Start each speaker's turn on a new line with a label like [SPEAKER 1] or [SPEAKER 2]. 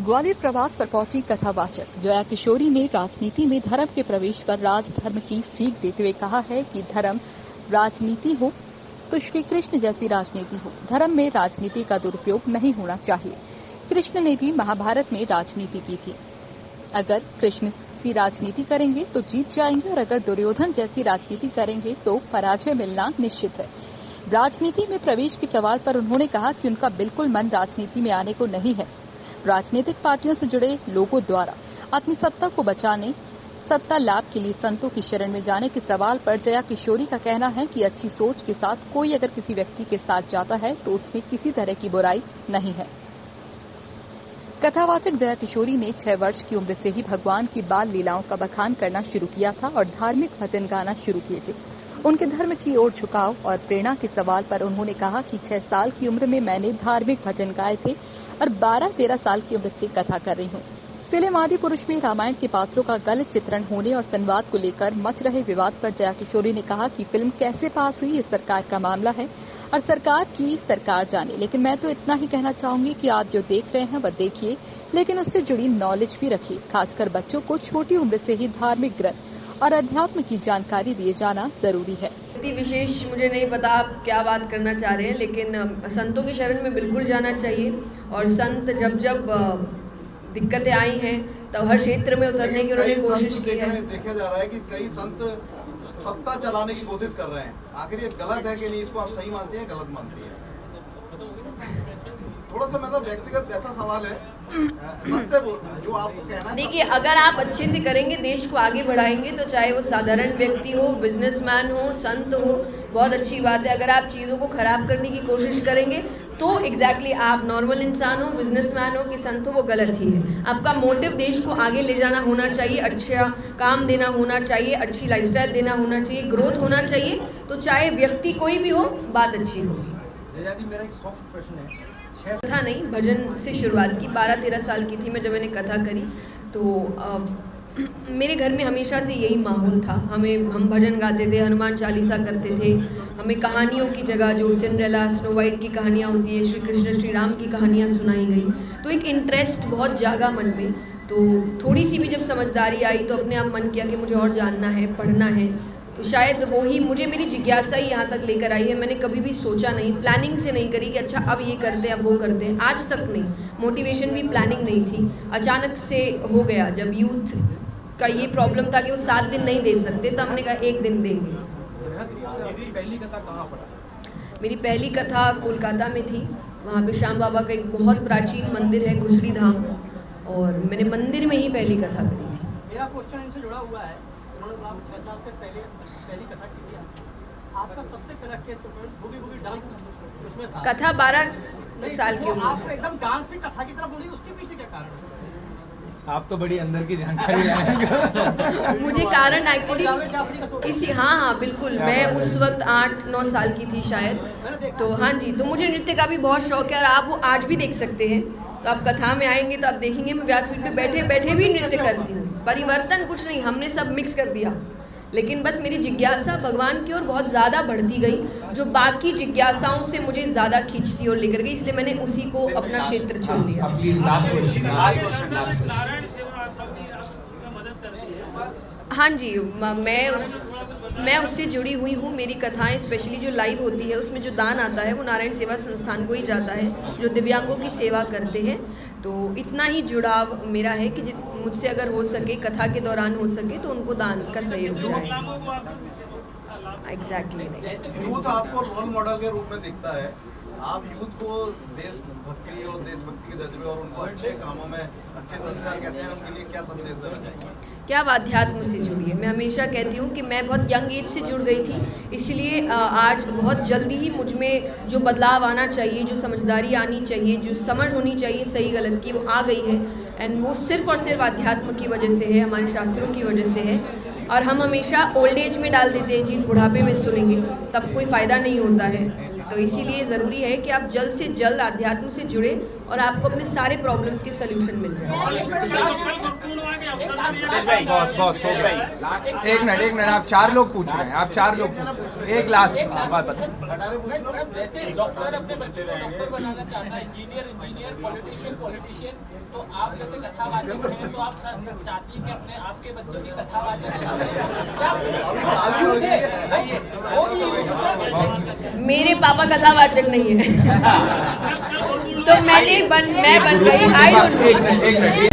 [SPEAKER 1] ग्वालियर प्रवास पर पहुंची कथावाचक जया किशोरी ने राजनीति में धर्म के प्रवेश पर राजधर्म की सीख देते हुए कहा है कि धर्म राजनीति हो तो श्री कृष्ण जैसी राजनीति हो। धर्म में राजनीति का दुरुपयोग नहीं होना चाहिए। कृष्ण ने भी महाभारत में राजनीति की थी। अगर कृष्ण सी राजनीति करेंगे तो जीत जाएंगे और अगर दुर्योधन जैसी राजनीति करेंगे तो पराजय मिलना निश्चित है। राजनीति में प्रवेश के सवाल पर उन्होंने कहा कि उनका बिल्कुल मन राजनीति में आने को नहीं है। राजनीतिक पार्टियों से जुड़े लोगों द्वारा अपनी सत्ता को बचाने, सत्ता लाभ के लिए संतों की शरण में जाने के सवाल पर जया किशोरी का कहना है कि अच्छी सोच के साथ कोई अगर किसी व्यक्ति के साथ जाता है तो उसमें किसी तरह की बुराई नहीं है। कथावाचक जया किशोरी ने 6 वर्ष की उम्र से ही भगवान की बाल लीलाओं का बखान करना शुरू किया था और धार्मिक भजन गाना शुरू किए थे। उनके धर्म की ओर झुकाव और प्रेरणा के सवाल पर उन्होंने कहा कि 6 साल की उम्र में मैंने धार्मिक भजन गाए थे और 12-13 साल की उम्र से कथा कर रही हूँ। फिल्म आदि पुरुष में रामायण के पात्रों का गलत चित्रण होने और संवाद को लेकर मच रहे विवाद पर जया किशोरी ने कहा कि फिल्म कैसे पास हुई ये सरकार का मामला है और सरकार जाने, लेकिन मैं तो इतना ही कहना चाहूंगी कि आप जो देख रहे हैं वह देखिए, लेकिन उससे जुड़ी नॉलेज भी रखिए। खासकर बच्चों को छोटी उम्र से ही धार्मिक ग्रंथ और अध्यात्म की जानकारी दिए जाना जरूरी है।
[SPEAKER 2] इतनी विशेष मुझे नहीं पता आप क्या बात करना चाह रहे हैं, लेकिन संतों की शरण में बिल्कुल जाना चाहिए। और संत जब दिक्कतें आई हैं तब हर क्षेत्र में उतरने की उन्होंने कोशिश की है।
[SPEAKER 3] देखा जा रहा है कि कई संत सत्ता चलाने की कोशिश कर रहे हैं। आखिर ये गलत है कि नहीं, इसको आप सही मानते हैं, गलत मानते हैं? थोड़ा सा मतलब व्यक्तिगत ऐसा सवाल है, सत्य जो आप कहना।
[SPEAKER 2] देखिए, अगर आप अच्छे से करेंगे, देश को आगे बढ़ाएंगे, तो चाहे वो साधारण व्यक्ति हो, बिजनेसमैन हो, संत हो, बहुत अच्छी बात है। अगर आप चीज़ों को खराब करने की कोशिश करेंगे तो एग्जैक्टली आप नॉर्मल इंसान हो, बिजनेसमैन हो कि संत हो, वो गलत ही है। आपका मोटिव देश को आगे ले जाना होना चाहिए, अच्छा काम देना होना चाहिए, अच्छी लाइफस्टाइल देना होना चाहिए, ग्रोथ होना चाहिए। तो चाहे व्यक्ति कोई भी हो, बात अच्छी हो।
[SPEAKER 4] मेरा एक सॉफ्ट प्रश्न है।
[SPEAKER 2] कथा नहीं, भजन से शुरुआत की। 12-13 साल की थी मैं जब मैंने कथा करी। तो मेरे घर में हमेशा से यही माहौल था। हम भजन गाते थे, हनुमान चालीसा करते थे। हमें कहानियों की जगह जो सिंड्रेला, स्नो वाइट की कहानियाँ होती है, श्री कृष्ण श्री राम की कहानियाँ सुनाई गई, तो एक इंटरेस्ट बहुत जागा मन में। तो थोड़ी सी भी जब समझदारी आई तो अपने आप मन किया कि मुझे और जानना है, पढ़ना है। तो शायद वही मुझे, मेरी जिज्ञासा ही यहाँ तक लेकर आई है। मैंने कभी भी सोचा नहीं, प्लानिंग से नहीं करी कि अच्छा अब ये करते हैं, अब वो करते हैं, आज तक नहीं। मोटिवेशन भी प्लानिंग नहीं थी, अचानक से हो गया। जब यूथ का ये प्रॉब्लम था कि वो 7 दिन नहीं दे सकते, तो हमने कहा 1 दिन देंगे।
[SPEAKER 4] पहली कथा कहाँ पढ़ा?
[SPEAKER 2] मेरी पहली कथा कोलकाता में थी। वहाँ पे श्याम बाबा का एक बहुत प्राचीन मंदिर है, गुजरी धाम, और मैंने मंदिर में ही पहली कथा करी थी।
[SPEAKER 5] मेरा क्वेश्चन इनसे जुड़ा हुआ है। उन्होंने आप 6 साल से पहली कथा की थी। आपका सबसे पहला बूगी बूगी डांस उसमें था।
[SPEAKER 2] कथा 12 साल की उम्र।
[SPEAKER 5] आप एकदम डांस से कथा की तरफ बोली, उसके पीछे क्या कारण है?
[SPEAKER 4] आप तो बड़ी अंदर की जानकारी लाए।
[SPEAKER 2] मुझे कारण एक्चुअली किसी, हाँ बिल्कुल, मैं उस वक्त 8-9 साल की थी शायद। तो हाँ जी, तो मुझे नृत्य का भी बहुत शौक है और आप वो आज भी देख सकते हैं। तो आप कथा में आएंगे तो आप देखेंगे मैं व्यासपीठ पे बैठे बैठे भी नृत्य करती हूँ। परिवर्तन कुछ नहीं, हमने सब मिक्स कर दिया। लेकिन बस मेरी जिज्ञासा भगवान की ओर बहुत ज़्यादा बढ़ती गई, जो बाकी जिज्ञासाओं से मुझे ज़्यादा खींचती और लेकर गई, इसलिए मैंने उसी को अपना क्षेत्र चुन लिया। हाँ जी, मैं उससे जुड़ी हुई हूँ। मेरी कथाएं स्पेशली जो लाइव होती है उसमें जो दान आता है वो नारायण सेवा संस्थान को ही जाता है, जो दिव्यांगों की सेवा करते हैं। तो इतना ही जुड़ाव मेरा है कि मुझसे अगर हो सके, कथा के दौरान हो सके, तो उनको दान का सहयोग जाए। एग्जैक्टली।
[SPEAKER 3] यूथ आपको रोल मॉडल के रूप में दिखता है। आप यूथ को देशभक्ति और देशभक्ति के जज्बे और उनको अच्छे कामों में अच्छे संस्कार कहते हैं, उनके लिए क्या संदेश देना चाहिए?
[SPEAKER 2] कि आप आध्यात्म से जुड़िए। मैं हमेशा कहती हूँ कि मैं बहुत यंग एज से जुड़ गई थी, इसलिए आज बहुत जल्दी ही मुझ में जो बदलाव आना चाहिए, जो समझदारी आनी चाहिए, जो समझ होनी चाहिए सही गलत की, वो आ गई है। एंड वो सिर्फ और सिर्फ आध्यात्म की वजह से है, हमारे शास्त्रों की वजह से है। और हम हमेशा ओल्ड एज में डाल देते हैं चीज़, बुढ़ापे में सुनेंगे तब कोई फ़ायदा नहीं होता है। तो इसीलिए ज़रूरी है कि आप जल्द से जल्द आध्यात्म से जुड़े और आपको अपने सारे प्रॉब्लम्स के सलूशन मिल जाए।
[SPEAKER 4] बॉस, एक मिनट, आप 4 लोग पूछ रहे हैं, एक लास्ट बात बता।
[SPEAKER 6] मैडम जैसे डॉक्टर अपने बच्चे को डॉक्टर बनाना चाहता है, इंजीनियर पॉलिटिशियन, तो आप जैसे कथावाचक हैं तो आप चाहती हैं कि अपने आपके बच्चों की कथावाचक
[SPEAKER 2] मेरे पापा कथावाचक नहीं है तो मैं बन गई। I don't